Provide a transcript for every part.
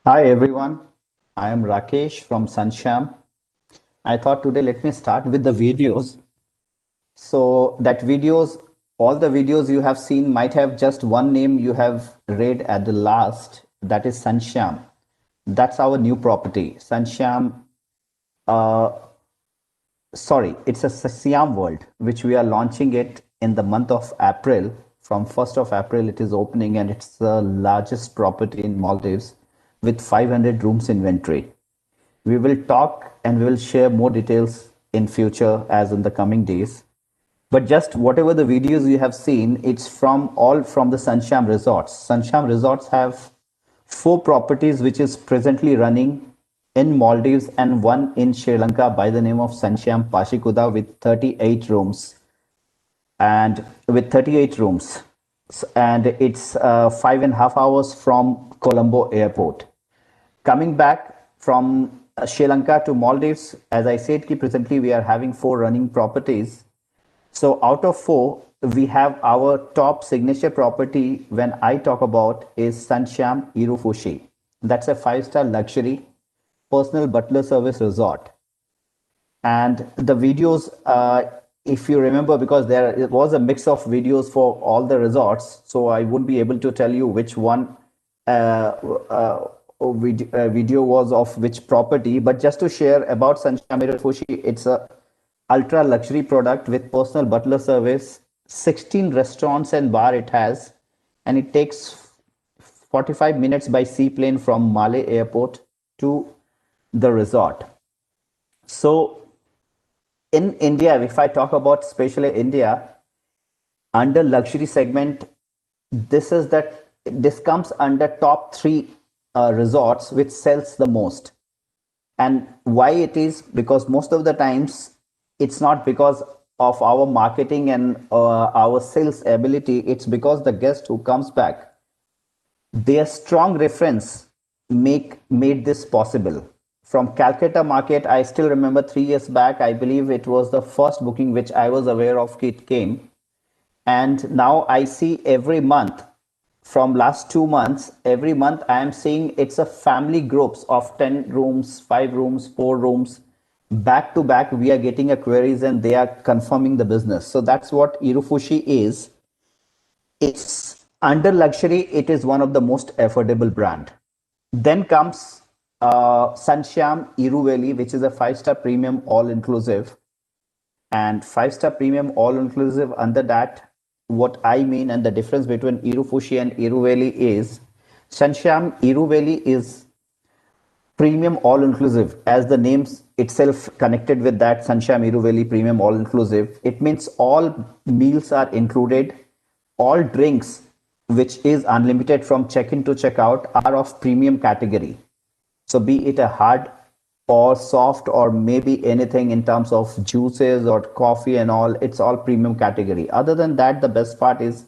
Hi everyone, I am Rakesh from Sunsham. I thought today let me start with the videos. So that videos, all the videos you have seen might have just one name you have read at the last, that is Sunsham. That's our new property. Sunsham, uh, sorry, it's a Siam World, which we are launching it in the month of April. From 1st of April, it is opening and it's the largest property in Maldives with 500 rooms inventory. We will talk and we will share more details in future as in the coming days. But just whatever the videos you have seen, it's from all from the Sunsham Resorts. Sunsham Resorts have four properties which is presently running in Maldives and one in Sri Lanka by the name of Sunsham Pashikuda with 38 rooms and with 38 rooms. And it's 5.5 hours from Colombo Airport. Coming back from Sri Lanka to Maldives, as I said, presently we are having four running properties. So out of four, we have our top signature property when I talk about is Sunsham Irufushi. That's a five-star luxury personal butler service resort. And the videos, if you remember, because there it was a mix of videos for all the resorts, so I wouldn't be able to tell you which one video was of which property. But just to share about Sanchamira Fushi, it's a ultra luxury product with personal butler service, 16 restaurants and bar it has, and it takes 45 minutes by seaplane from Malé Airport to the resort. So in India, if I talk about especially India, under luxury segment, this comes under top three resorts which sells the most. And why it is because most of the times it's not because of our marketing and our sales ability. It's because the guest who comes back, their strong reference make made this possible. From Calcutta market, I still remember 3 years back, I believe it was the first booking which I was aware of it came. And now I see every month from last 2 months, every month I am seeing it's a family groups of 10 rooms, 5 rooms, 4 rooms. Back to back, we are getting a queries and they are confirming the business. So that's what Irufushi is. It's under luxury, it is one of the most affordable brand. Then comes Sunsham Iruveli, which is a five-star premium all-inclusive. And five-star premium all-inclusive under that, what I mean and the difference between Irufushi and Iruveli is Sunsham Iruveli is premium all-inclusive. As the name itself connected with that Sunsham Iruveli premium all-inclusive, it means all meals are included, all drinks, which is unlimited from check-in to check-out, are of premium category. So be it a hard or soft or maybe anything in terms of juices or coffee and all, it's all premium category. Other than that, the best part is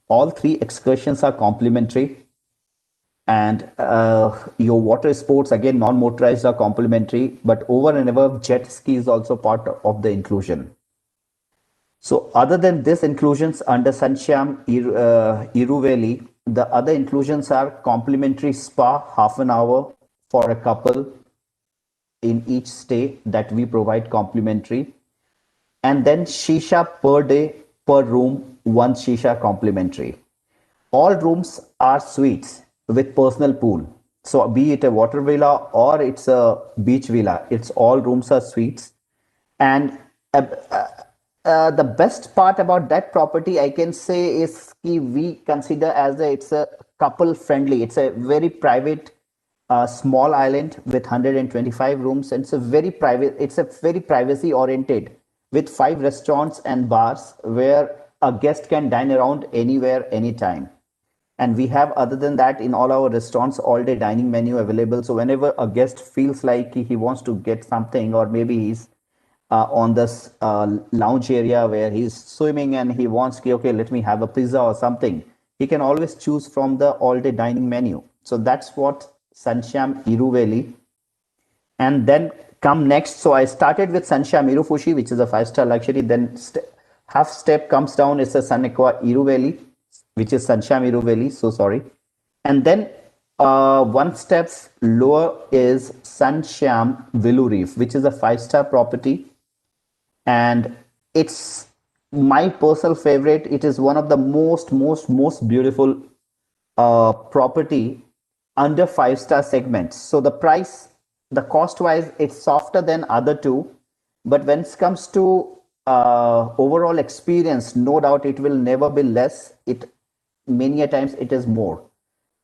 all three excursions are complimentary, and your water sports again non-motorized are complimentary, but over and above jet ski is also part of the inclusion. So other than this inclusions under Sunsham Iruveli, the other inclusions are complimentary spa half an hour for a couple in each stay that we provide complimentary, and then shisha per day per room, one shisha complimentary. All rooms are suites with personal pool. So be it a water villa or it's a beach villa, it's all rooms are suites. And uh, the best part about that property, I can say, is we consider as it's a couple friendly. It's a very private, small island with 125 rooms, and it's a very private. It's a very privacy oriented with 5 restaurants and bars where a guest can dine around anywhere, anytime. And we have, other than that, in all our restaurants, all day dining menu available. So whenever a guest feels like he wants to get something, or maybe he's on this lounge area where he's swimming and he wants, okay, let me have a pizza or something, he can always choose from the all day dining menu. So that's what Sunsham Iruveli. And then come next. So I started with Sunsham Irufushi, which is a five-star luxury. Then half step comes down is a Sun Aqua Iruveli, which is Sunsham Iruveli. So sorry. And then One steps lower is Sunsham Willow Reef, which is a five-star property, and it's my personal favorite. It is one of the most beautiful property under five-star segments. So the price, the cost wise, it's softer than other two, but when it comes to overall experience, no doubt it will never be less. It many a times it is more.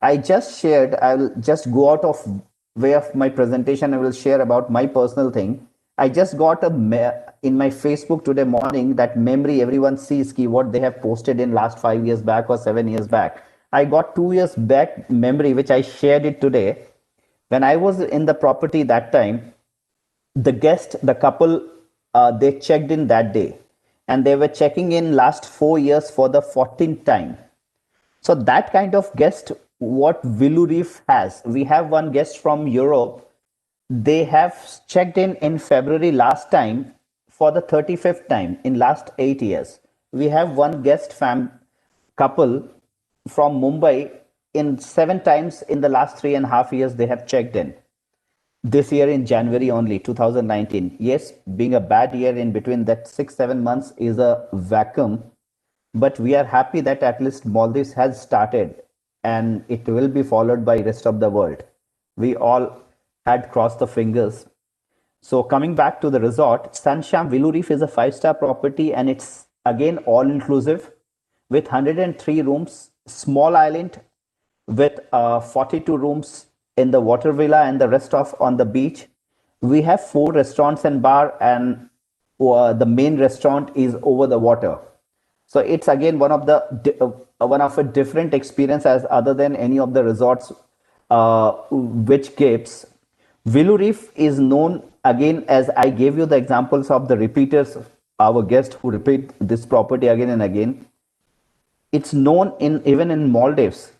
I just shared, I will just go out of way of my presentation. I will share about my personal thing. I just got in my Facebook today morning that memory everyone sees ki what they have posted in last 5 years back or 7 years back. I got 2 years back memory, which I shared it today. When I was in the property that time, the couple, they checked in that day and they were checking in last 4 years for the 14th time. So that kind of guest, what Willow Reef has, we have one guest from Europe. They have checked in February last time for the 35th time in last 8 years. We have one guest couple from Mumbai in 7 times in the last 3.5 years they have checked in. This year in January only, 2019. Yes, being a bad year in between that 6-7 months is a vacuum, but we are happy that at least Maldives has started and it will be followed by rest of the world. We all had crossed the fingers. So coming back to the resort, Sunsham Willow Reef is a five-star property and it's again all inclusive with 103 rooms, small island with 42 rooms in the water villa and the rest of on the beach. We have 4 restaurants and bar, and the main restaurant is over the water. So it's again one of a different experience as other than any of the resorts which gives. Willow Reef is known again, as I gave you the examples of the repeaters, our guests who repeat this property again and again. It's known in even in Maldives.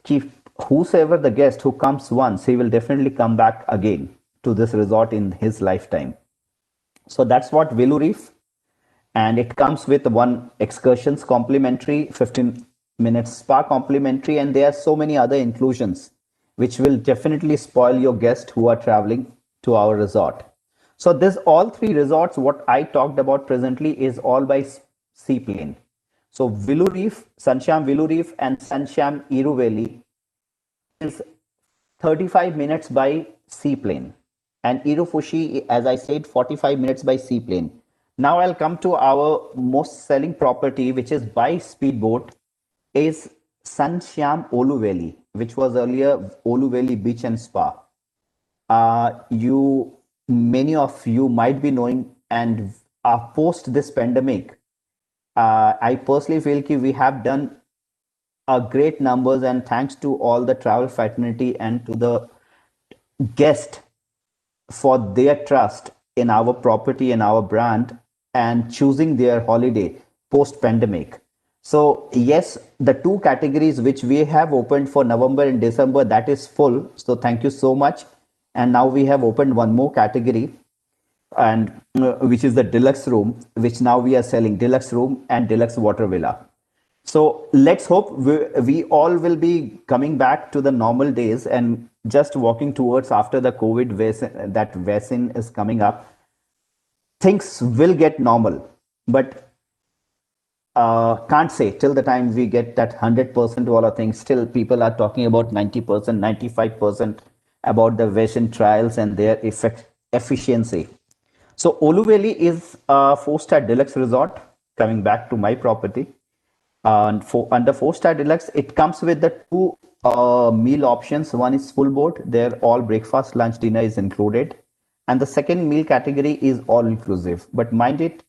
Whosoever the guest who comes once, he will definitely come back again to this resort in his lifetime. So that's what Willow Reef, and it comes with one excursions complimentary, 15 minutes spa complimentary, and there are so many other inclusions which will definitely spoil your guests who are traveling to our resort. So this all three resorts, what I talked about presently, is all by seaplane. So Willow Reef, Sunsham Willow Reef, and Sunsham Iruveli is 35 minutes by seaplane, and Irufushi, as I said, 45 minutes by seaplane. Now I'll come to our most selling property, which is by speedboat, is Sunsham Oluveli, which was earlier Oluveli Beach and Spa. You Many of you might be knowing, and post this pandemic, I personally feel that we have done great numbers, and thanks to all the travel fraternity and to the guest for their trust in our property and our brand and choosing their holiday post pandemic. So yes, the two categories which we have opened for November and December, that is full. So thank you so much. And now we have opened one more category, and which is the deluxe room, which now we are selling deluxe room and deluxe water villa. So let's hope we all will be coming back to the normal days and just walking towards after the COVID that vaccine is coming up. Things will get normal, but can't say till the time we get that 100% all of things. Still, people are talking about 90%, 95% about the vaccine trials and their efficiency. So Oluveli is a four-star deluxe resort. Coming back to my property, and under four-star deluxe, it comes with the two meal options. One is full board, there all breakfast, lunch, dinner is included, and the second meal category is all inclusive. But mind it,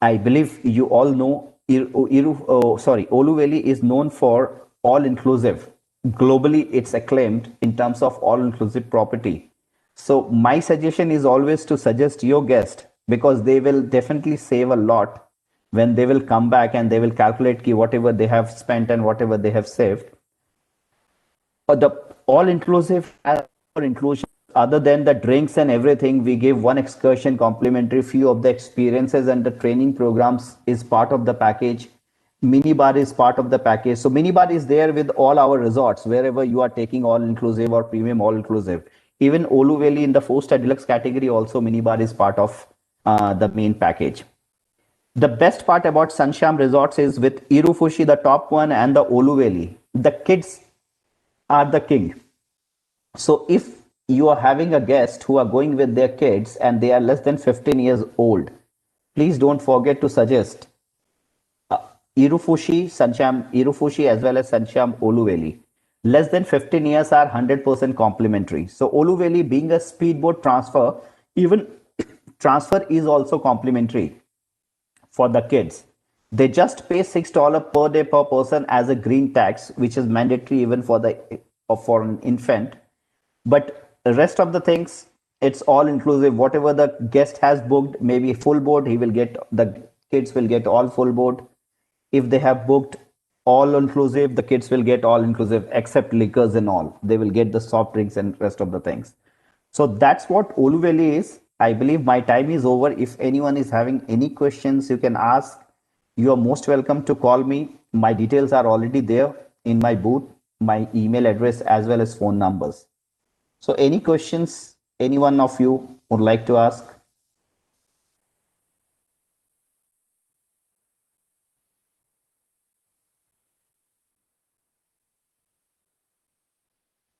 I believe you all know Oluveli is known for all inclusive. Globally, it's acclaimed in terms of all inclusive property. So my suggestion is always to suggest your guest, because they will definitely save a lot when they will come back and they will calculate whatever they have spent and whatever they have saved. But the all inclusive inclusion, other than the drinks and everything, we give one excursion complimentary. Few of the experiences and the training programs is part of the package, Minibar is part of the package. So minibar is there with all our resorts, wherever you are taking all inclusive or premium all inclusive. Even Olu Valley in the 4-star deluxe category, also minibar is part of the main package. The best part about Sunsham Resorts is with Irufushi, the top one, and the Olu Valley, the kids are the king. So if you are having a guest who are going with their kids and they are less than 15 years old, please don't forget to suggest Irufushi as well as Sancham Oluveli. Less than 15 years are 100% complimentary. So Oluveli being a speedboat transfer, even transfer is also complimentary for the kids. They just pay $6 per day per person as a green tax, which is mandatory even for the for an infant. But the rest of the things, it's all inclusive. Whatever the guest has booked, maybe full board, he will get the kids will get all full board. If they have booked all inclusive, the kids will get all inclusive except liquors and all. They will get the soft drinks and rest of the things. So that's what Oluveli is. I believe my time is over. If anyone is having any questions, you can ask. You are most welcome to call me. My details are already there in my booth, my email address as well as phone numbers. So any questions any one of you would like to ask?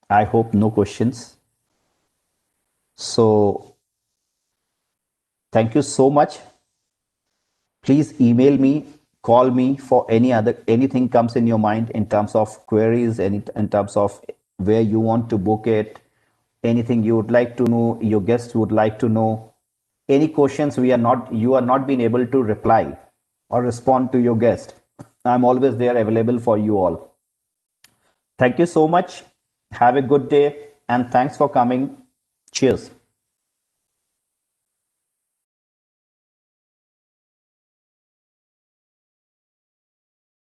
I hope no questions. So thank you so much. Please email me, call me for any other anything comes in your mind in terms of queries, any in terms of where you want to book it, anything you would like to know, your guests would like to know, any questions we are not you are not being able to reply or respond to your guest. I'm always there available for you all. Thank you so much. Have a good day and thanks for coming. Cheers.